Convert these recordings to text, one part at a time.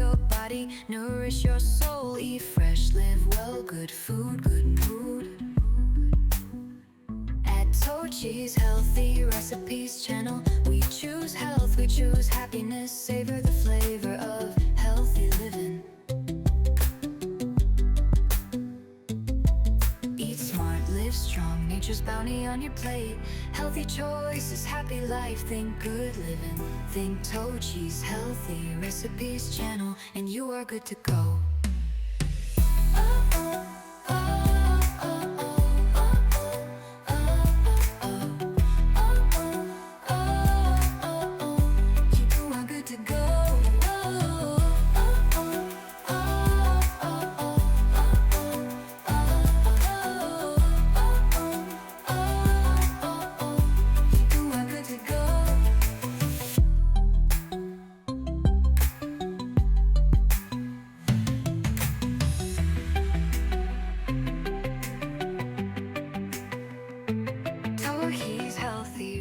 your body, nourish your soul. Eat fresh, live well, good food, good mood. At Tochi's Healthy Recipes channel, we choose health, we choose happiness. Savor the flavor of healthy living. Eat smart, live strong, nature's bounty on your plate. Healthy choices, happy life, think good living. Think Tochi's Healthy Recipes channel, and you are good to go.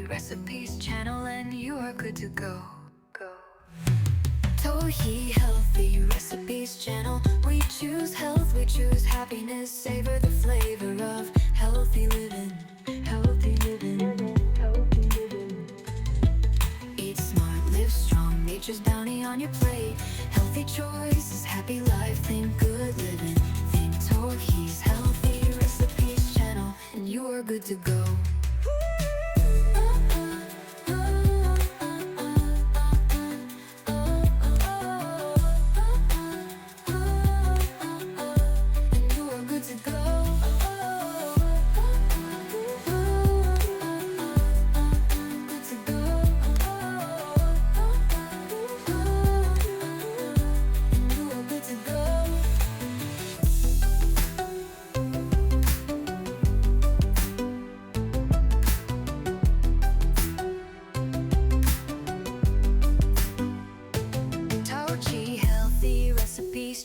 Recipes channel, and you are good to go. Tohi Healthy Recipes channel, we choose health, we choose happiness. Savor the flavor of healthy living. Healthy living, healthy living. Eat smart, live strong, nature's bounty on your plate. Healthy choices, happy life, think good living. Think Tohi's Healthy Recipes channel, and you are good to go.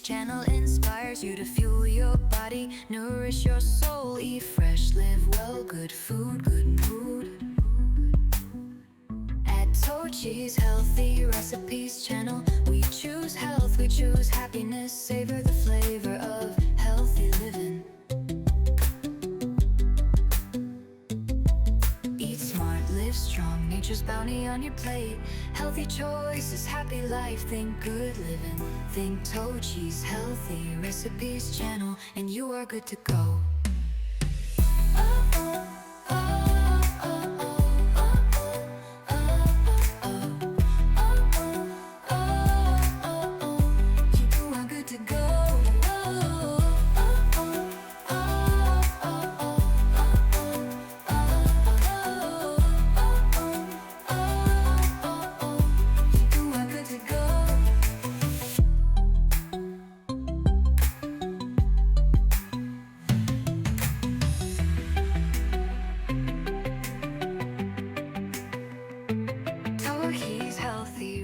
Channel inspires you to fuel your body, nourish your soul. Eat fresh, live well, good food, good mood. At Tochi's Healthy Recipes channel, we choose health, we choose happiness. Savor the flavor of healthy living. Eat smart, live strong, nature's bounty on your plate. Healthy choices, happy life, think good living. Think Tochi's Healthy Recipes channel, and you are good to go.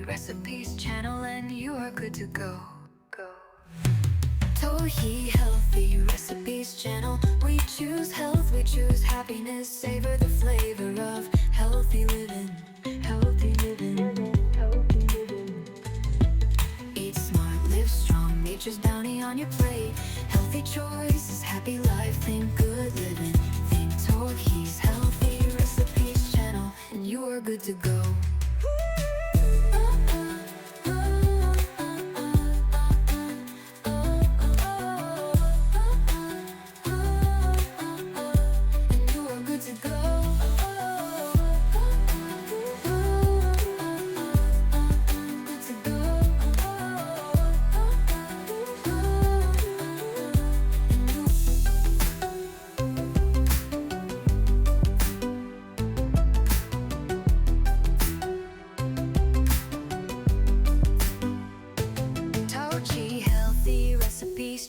Recipes channel, and you are good to go. Tohi Healthy Recipes channel, we choose health, we choose happiness. Savor the flavor of healthy living. Healthy living, healthy living. Eat smart, live strong, nature's bounty on your plate. Healthy choices, happy life, think good living. Think Tohi's Healthy Recipes channel, and you are good to go.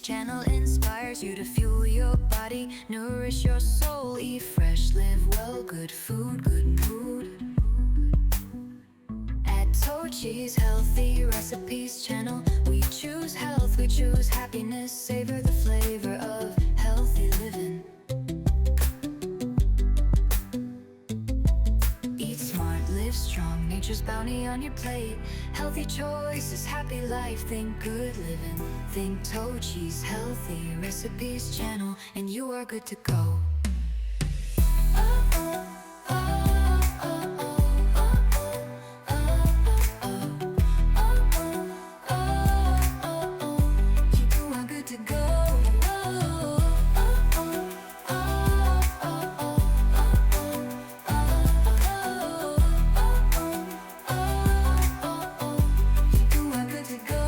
Channel inspires you to fuel your body, nourish your soul. Eat fresh, live well, good food, good mood. At Tochi's Healthy Recipes channel, we choose health, we choose happiness. Savor the flavor of healthy living. Eat smart, live strong, nature's bounty on your plate. Healthy choices, happy life, think good living. Think Tochi's healthy recipes channel, and you are good to go. You are good to go. You are good to go.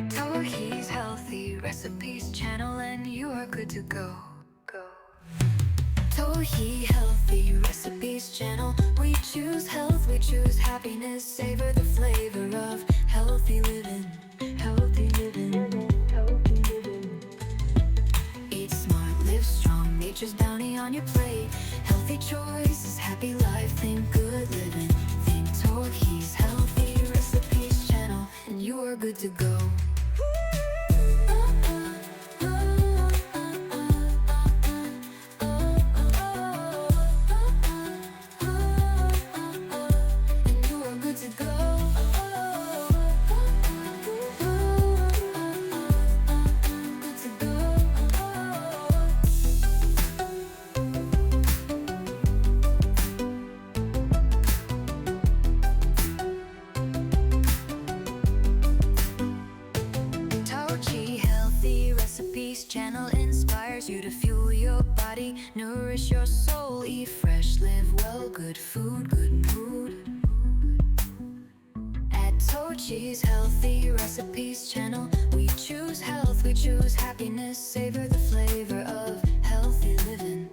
Tohi's healthy recipes channel, and you are good to go. Tohi healthy recipes channel. We choose health, we choose happiness. Savor the flavor of healthy living. Healthy living. Healthy living. Eat smart, live strong. Nature's bounty on your plate. Healthy choices, happy life. Think good living. Think Tohi's healthy recipes channel, and you are good to go. And you are good to go. Good to go. Tochi healthy recipes channel inspires you to fuel your body, nourish your soul, eat fresh, live well, good food, good mood. At Tochi's healthy recipes channel, we choose health, we choose happiness, savor the flavor of healthy living.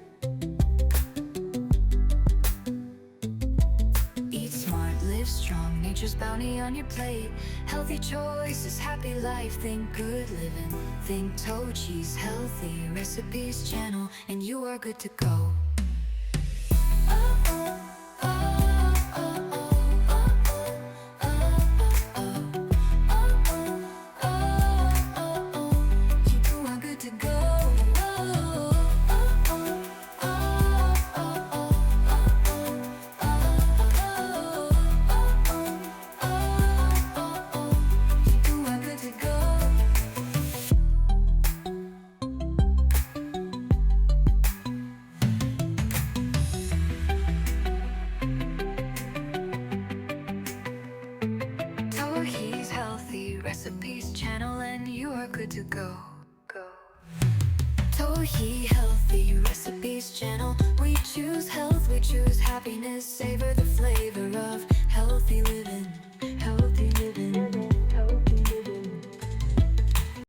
Eat smart, live strong, nature's bounty on your plate. Healthy choices, happy life, think good living. Think Tochi's healthy recipes channel, and you are good to go. You are good to go. You are good to go. Tohi's healthy recipes channel, and you are good to go. Tohi healthy recipes channel. We choose health, we choose happiness. Savor the flavor of healthy living.